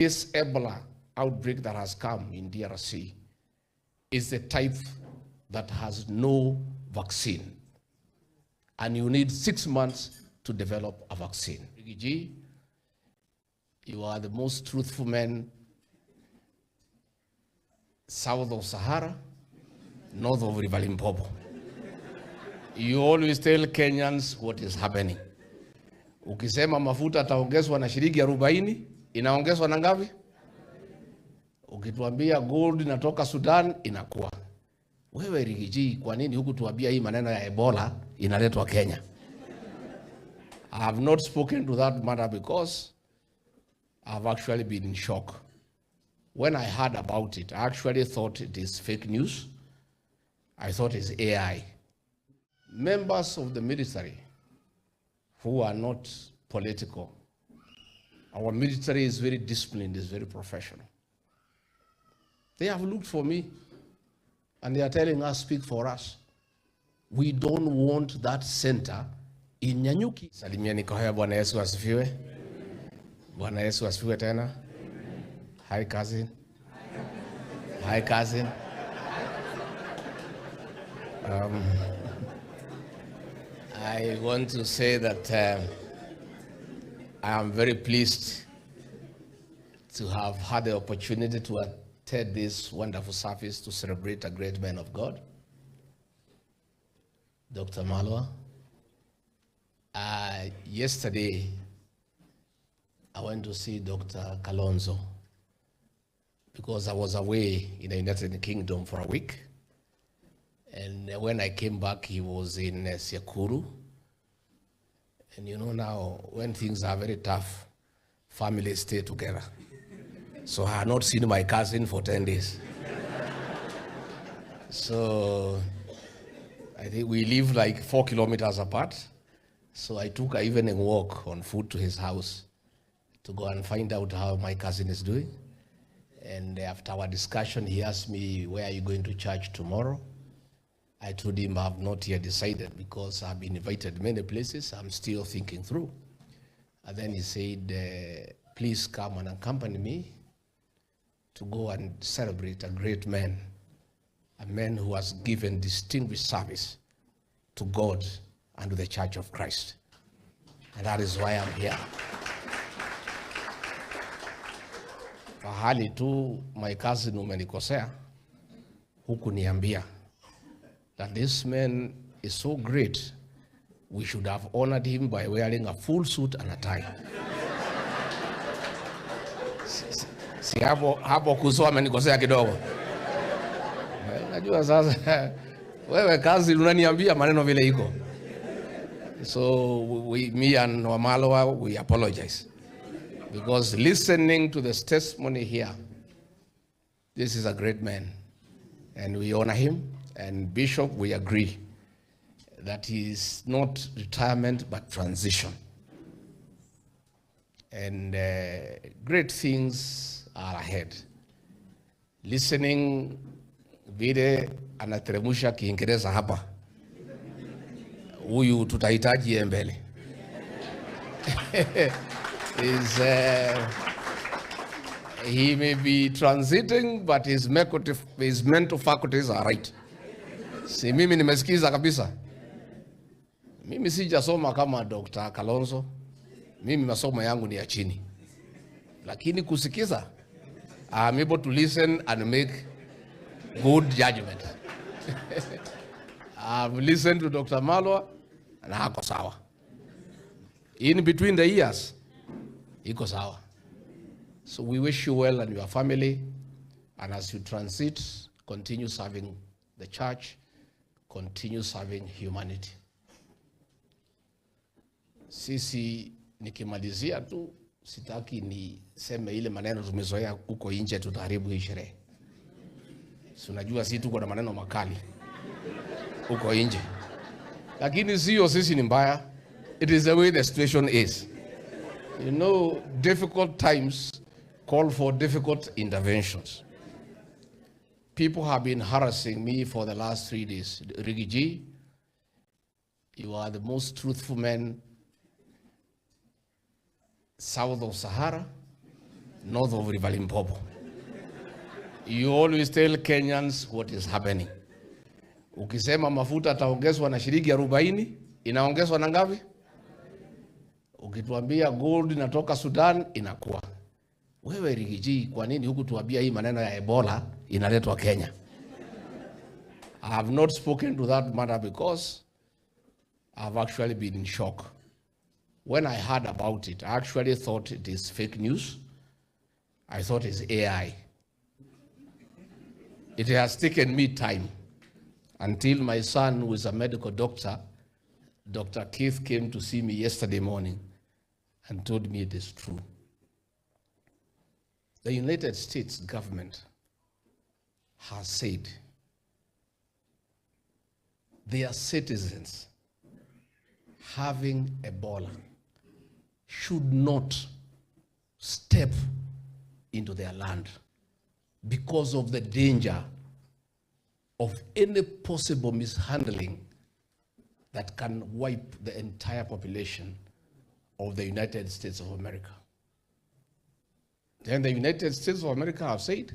This Ebola outbreak that has come in DRC is the type that has no vaccine. And you need 6 months to develop a vaccine. Rigiji, you are the most truthful man south of Sahara, north of River Limpopo. You always tell Kenyans what is happening. Ukisema mafuta taongezwa na shilingi 40, inaongezwa na ngapi? Ukituambia gold inatoka Sudan, inakuwa. Wewe Rigiji, kwa nini huku tuambia hii maneno ya Ebola inaletwa Kenya? I have not spoken to that matter because I've actually been in shock. When I heard about it, I actually thought it is fake news. I thought it's AI. Members of the military who are not political, our military is very disciplined, is very professional. They have looked for me and they are telling us, speak for us. We don't want that center in Nyanyuki. Salimiani kwa haya, Bwana Yesu asifiwe. Bwana Yesu asifiwe tena. Hi cousin. Hi cousin. I want to say that I am very pleased to have had the opportunity to attend this wonderful service to celebrate a great man of God, Dr. Malwa. Yesterday, I went to see Dr. Kalonzo because I was away in the United Kingdom for a week. And when I came back, he was in Sekuru. And you know now, when things are very tough, families stay together. So I had not seen my cousin for 10 days. So I think we live like 4 kilometers apart. So I took an evening walk on foot to his house to go and find out how my cousin is doing. And after our discussion, he asked me, where are you going to church tomorrow? I told him I have not yet decided because I've been invited many places. I'm still thinking through. And then he said, please come and accompany me to go and celebrate a great man, a man who has given distinguished service to God and to the Church of Christ. And that is why I'm here. Fahali tu my cousin umenikosea, huku niambia that this man is so great, we should have honored him by wearing a full suit and a tie. Si hapo kusoa amenikosea kidogo. Najua sasa wewe kazi unaniambia maneno vile iko. So me and Wamalwa, we apologize. Because listening to this testimony here, this is a great man. And we honor him. And Bishop, we agree that he is not retirement, but transition. And great things are ahead. Listening vile anateremsha Kiingereza hapa, huyu tutahitaji mbele. He may be transiting, but his mental faculties are right. Si mimi nimesikiza kabisa. Mimi sijasoma kama Dr. Kalonzo. Mimi masomo yangu ni ya chini. Lakini kusikiza, I'm able to listen and make good judgment. I've listened to Dr. Malwa na hako sawa. In between the years, iko sawa. So we wish you well and your family, and as you transit, continue serving the church, continue serving humanity. Sisi nikimalizia tu, sitaki niseme ile maneno tumezoea huko nje tutaharibu hii sherehe. Si unajua sisi tuko na maneno makali huko nje. Lakini sio sisi ni mbaya. It is the way the situation is. You know, difficult times call for difficult interventions. People have been harassing me for the last 3 days. Rigiji, you are the most truthful man south of Sahara, north of River Limpopo. You always tell Kenyans what is happening. Ukisema mafuta taongezwa na shilingi 40, inaongezwa na ngapi? Ukituambia gold inatoka Sudan, inakuwa. Wewe Rigiji, kwa nini huku tuambia hii maneno ya Ebola inaletwa Kenya? I have not spoken to that matter because I've actually been in shock. When I heard about it, I actually thought it is fake news. I thought it's AI. It has taken me time until my son, who is a medical doctor, Dr. Keith, came to see me yesterday morning and told me it is true. The United States government has said their citizens having Ebola should not step into their land because of the danger of any possible mishandling that can wipe the entire population of the United States of America. Then the United States of America have said,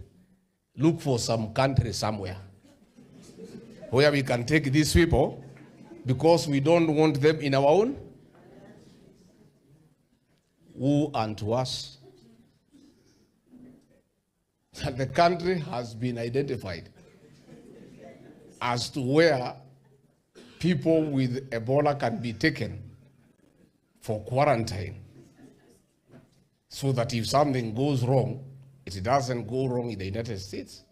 look for some country somewhere where we can take these people because we don't want them in our own. Woe unto us that the country has been identified as to where people with Ebola can be taken for quarantine, so that if something goes wrong, it doesn't go wrong in the United States,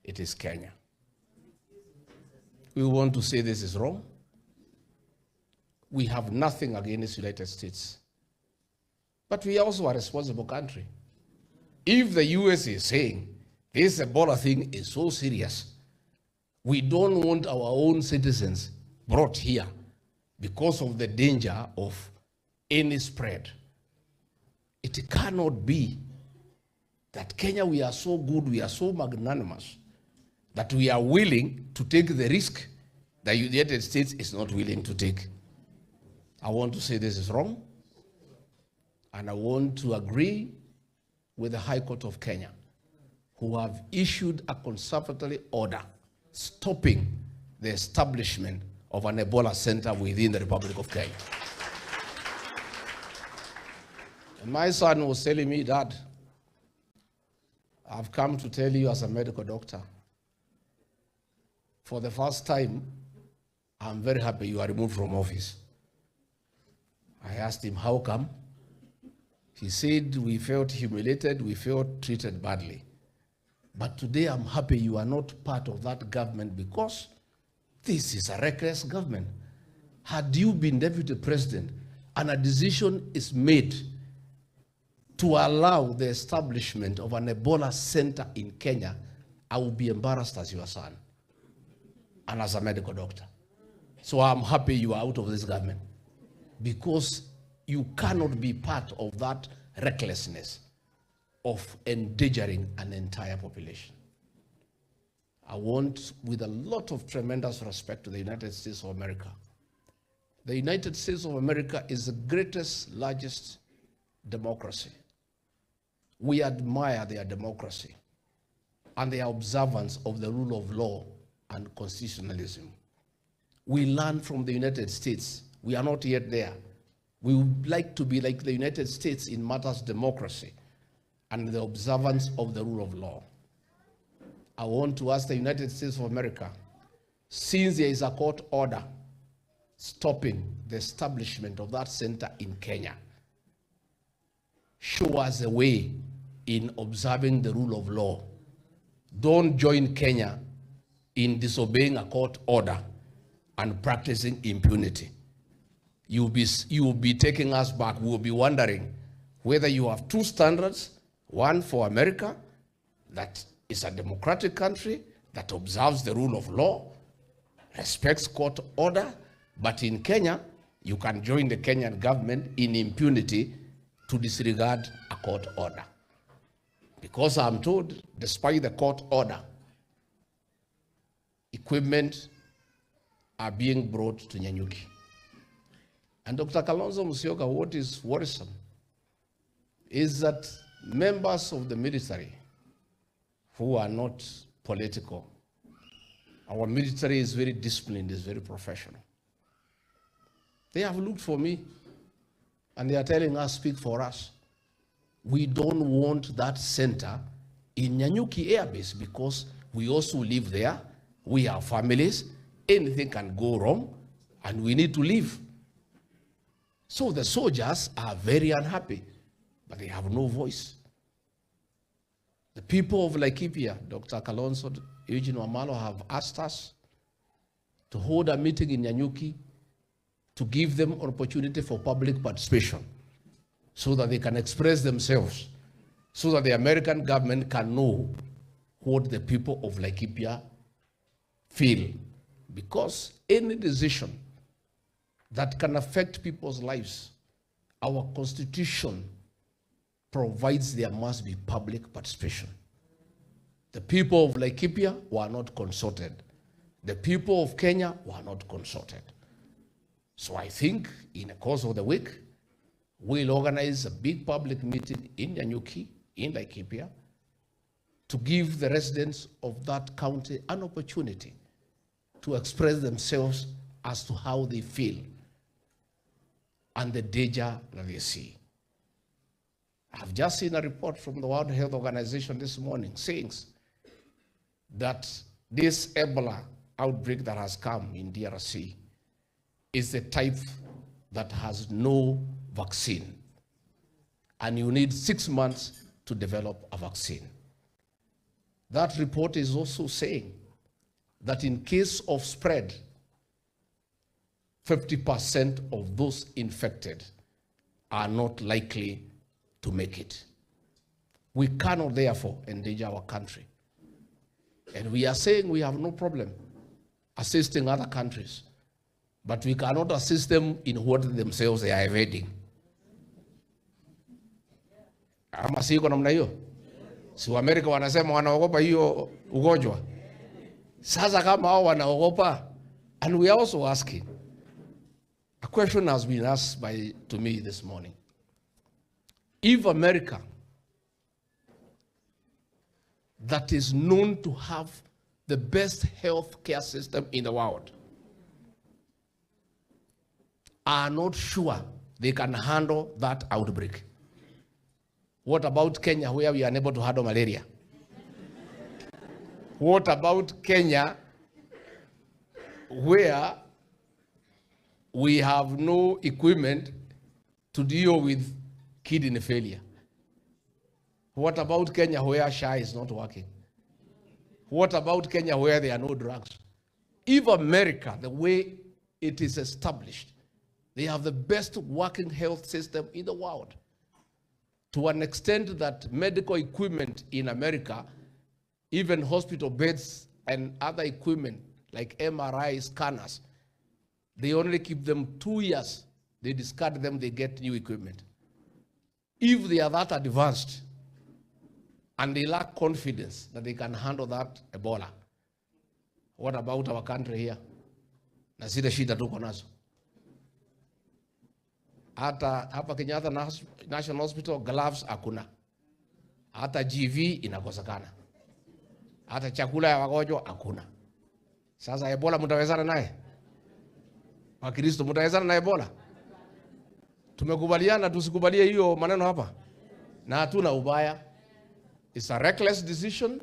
it is Kenya. We want to say this is wrong. We have nothing against the United States, but we are also a responsible country. If the US is saying this Ebola thing is so serious, we don't want our own citizens brought here because of the danger of any spread. It cannot be that Kenya, we are so good, we are so magnanimous, that we are willing to take the risk that the United States is not willing to take. I want to say this is wrong, and I want to agree with the High Court of Kenya, who have issued a conservatory order stopping the establishment of an Ebola center within the Republic of Kenya. And my son was telling me, Dad, I've come to tell you as a medical doctor, for the first time, I'm very happy you are removed from office. I asked him, how come? He said, we felt humiliated, we felt treated badly. But today I'm happy you are not part of that government because this is a reckless government. Had you been deputy president and a decision is made to allow the establishment of an Ebola center in Kenya, I will be embarrassed as your son and as a medical doctor. So I'm happy you are out of this government because you cannot be part of that recklessness of endangering an entire population. I want, with a lot of tremendous respect to the United States of America, the United States of America is the greatest, largest democracy. We admire their democracy and their observance of the rule of law and constitutionalism. We learn from the United States. We are not yet there. We would like to be like the United States in matters of democracy and the observance of the rule of law. I want to ask the United States of America, since there is a court order stopping the establishment of that center in Kenya, show us a way in observing the rule of law. Don't join Kenya in disobeying a court order and practicing impunity. You will be taking us back. We will be wondering whether you have two standards, one for America, that is a democratic country, that observes the rule of law, respects court order, but in Kenya, you can join the Kenyan government in impunity to disregard a court order. Because I'm told, despite the court order, equipment are being brought to Nyanyuki. And Dr. Kalonzo Musyoka, what is worrisome is that members of the military who are not political. Our military is very disciplined, is very professional. They have looked for me, and they are telling us, speak for us. We don't want that center in Nyanyuki Air Base because we also live there. We have families. Anything can go wrong, and we need to leave. So the soldiers are very unhappy, but they have no voice. The people of Laikipia, Dr. Kalonzo, Eugene Wamalo, have asked us to hold a meeting in Nyanyuki to give them an opportunity for public participation so that they can express themselves, so that the American government can know what the people of Laikipia feel. Because any decision that can affect people's lives, our Constitution provides there must be public participation. The people of Laikipia were not consulted. The people of Kenya were not consulted. So I think in the course of the week, we'll organize a big public meeting in Nyanyuki, in Laikipia, to give the residents of that county an opportunity to express themselves as to how they feel and the danger that they see. I've just seen a report from the World Health Organization this morning saying that this Ebola outbreak that has come in DRC is the type that has no vaccine. And you need 6 months to develop a vaccine. That report is also saying that in case of spread, 50% of those infected are not likely to make it. We cannot therefore endanger our country. And we are saying we have no problem assisting other countries, but we cannot assist them in what themselves they are evading. Ama siko namna hiyo? Si Waamerika wanasema wanaogopa hiyo ugonjwa. Sasa kama hao wanaogopa, and we are also asking, a question has been asked to me this morning. If America, that is known to have the best health care system in the world, are not sure they can handle that outbreak, what about Kenya, where we are unable to handle malaria? What about Kenya, where we have no equipment to deal with kidney failure? What about Kenya, where SHA is not working? What about Kenya, where there are no drugs? If America, the way it is established, they have the best working health system in the world, to an extent that medical equipment in America, even hospital beds and other equipment like MRI scanners, they only keep them 2 years. They discard them, they get new equipment. If they are that advanced and they lack confidence that they can handle that Ebola, what about our country here? Na zile shida tuko nazo. Hata hapa Kenyatta National Hospital gloves hakuna. Hata GV inakosekana. Hata chakula ya wagonjwa hakuna. Sasa Ebola mtawezana naye? Wakristo mtawezana na Ebola? Tumekubaliana tusikubalie hiyo maneno hapa. Na hatuna ubaya. It's a reckless decision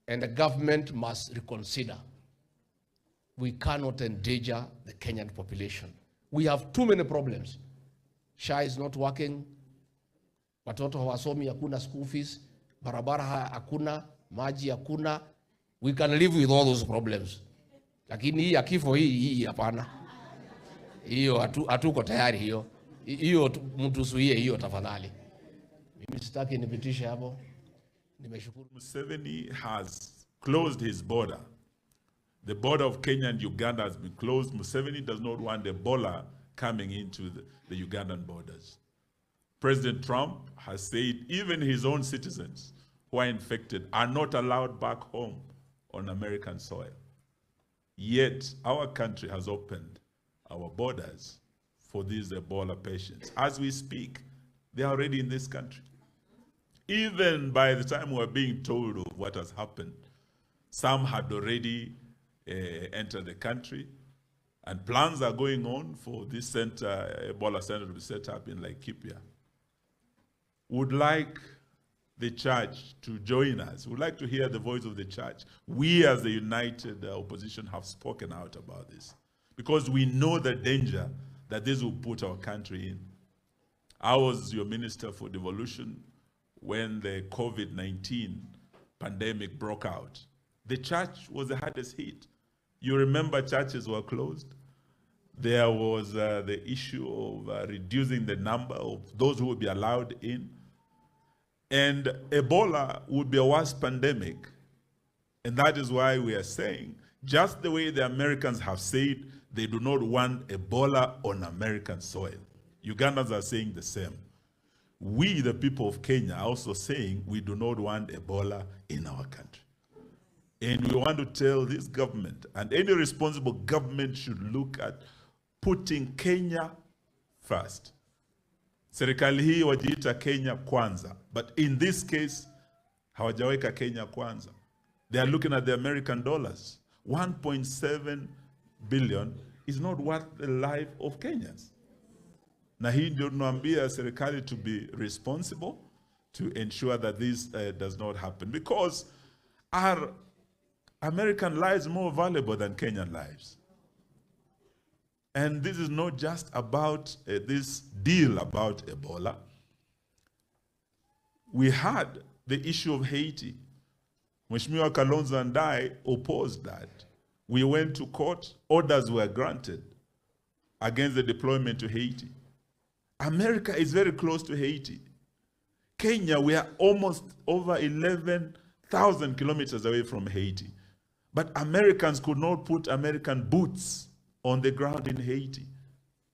and the government must reconsider. We cannot endanger the Kenyan population. We have too many problems. SHA is not working. Watoto hawasomi, hakuna school fees. Barabara hakuna, maji hakuna. We can live with all those problems. Lakini hii ya kifo hii hapana. Hiyo hatuko tayari hiyo. Hiyo mtusuie hiyo tafadhali. Mimi sitaki nipitishe hapo. Nimeshukuru. Museveni has closed his border. The border of Kenya and Uganda has been closed. Museveni does not want Ebola coming into the Ugandan borders. President Trump has said even his own citizens who are infected are not allowed back home on American soil. Yet our country has opened our borders for these Ebola patients. As we speak, they are already in this country. Even by the time we were being told of what has happened, some had already entered the country, and plans are going on for this center, Ebola center, to be set up in Laikipia. Would like the church to join us. Would like to hear the voice of the church. We as the united opposition have spoken out about this because we know the danger that this will put our country in. I was your minister for devolution when the COVID-19 pandemic broke out. The church was the hardest hit. You remember churches were closed. There was the issue of reducing the number of those who would be allowed in. And Ebola would be a worse pandemic. And that is why we are saying, just the way the Americans have said they do not want Ebola on American soil, Ugandans are saying the same. We, the people of Kenya, are also saying we do not want Ebola in our country. And we want to tell this government, and any responsible government should look at putting Kenya first. Serikali hii wajiita Kenya kwanza. But in this case, hawajaweka Kenya kwanza. They are looking at the American dollars. 1.7 billion is not worth the life of Kenyans. Na hii ndio tunaambia serikali to be responsible to ensure that this does not happen. Because our American lives more valuable than Kenyan lives. And this is not just about this deal about Ebola. We had the issue of Haiti. Mheshimiwa Kalonzo and I opposed that. We went to court, orders were granted against the deployment to Haiti. America is very close to Haiti. Kenya, we are almost over 11,000 kilometers away from Haiti. But Americans could not put American boots on the ground in Haiti.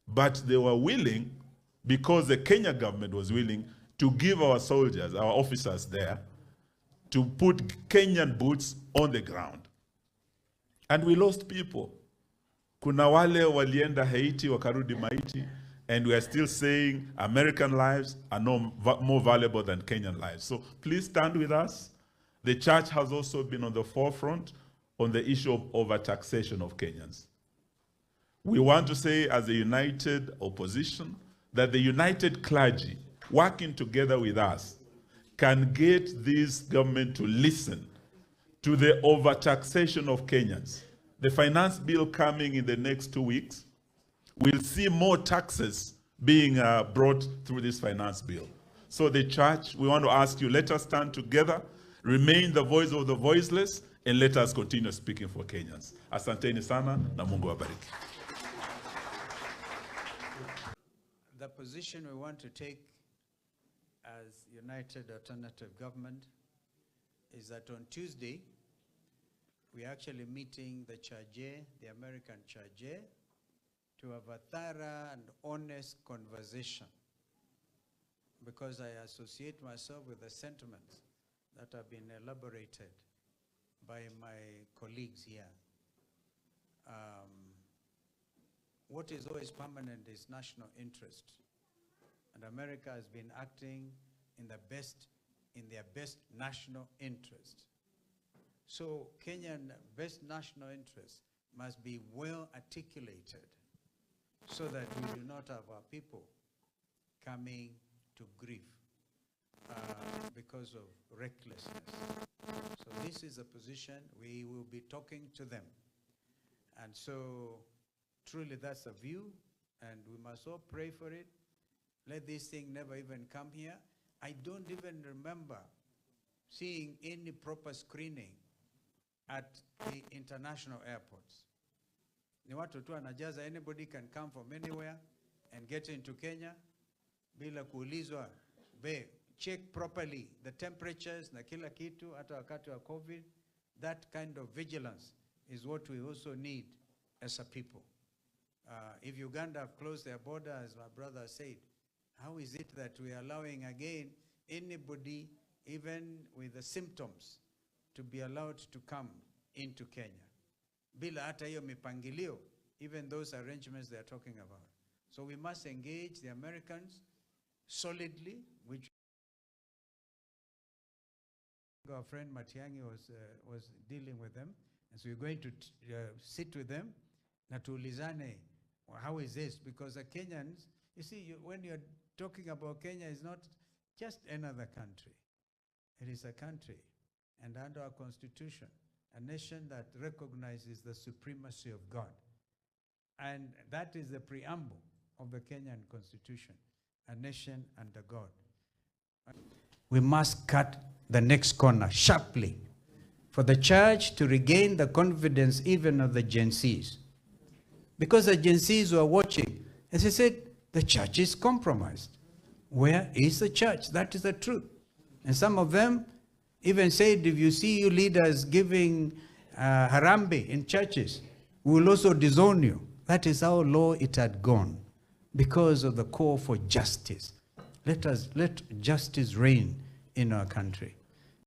But they were willing, because the Kenya government was willing, to give our soldiers, our officers there, to put Kenyan boots on the ground. And we lost people. Kuna wale walienda Haiti, wakarudi maiti, and we are still saying American lives are no more valuable than Kenyan lives. So please stand with us. The church has also been on the forefront on the issue of overtaxation of Kenyans. We want to say as a united opposition that the united clergy working together with us can get this government to listen to the overtaxation of Kenyans. The finance bill coming in the next 2 weeks will see more taxes being brought through this finance bill. So the church, we want to ask you, let us stand together, remain the voice of the voiceless, and let us continue speaking for Kenyans. Asanteni sana na Mungu wabariki. The position we want to take as United Alternative Government is that on Tuesday, we're actually meeting the Charge, the American Charge, to have a thorough and honest conversation, because I associate myself with the sentiments that have been elaborated by my colleagues here. What is always permanent is national interest. And America has been acting in their best national interest. So Kenyan best national interest must be well articulated so that we do not have our people coming to grief because of recklessness. So this is a position we will be talking to them. And so truly that's a view, and we must all pray for it. Let this thing never even come here. I don't even remember seeing any proper screening at the international airports. Ni watu tu anajaza, anybody can come from anywhere and get into Kenya bila kuulizwa. Check properly the temperatures na kila kitu hata wakati wa COVID. That kind of vigilance is what we also need as a people. If Uganda have closed their border, as my brother said, how is it that we are allowing again anybody, even with the symptoms, to be allowed to come into Kenya? Bila hata hiyo mipangilio, even those arrangements they are talking about. So we must engage the Americans solidly, which Our friend Matiang'i was dealing with them, and so we're going to sit with them. Na tuulizane, how is this? Because the Kenyans, you see, when you're talking about Kenya, it's not just another country. It is a country, and under our constitution, a nation that recognizes the supremacy of God. And that is the preamble of the Kenyan constitution, a nation under God. We must cut the next corner sharply for the church to regain the confidence even of the Gen Zs. Because the Gen Zs were watching, as I said, the church is compromised. Where is the church? That is the truth. And some of them even said, if you see you leaders giving harambe in churches, we will also disown you. That is how low it had gone because of the call for justice. Let justice reign in our country.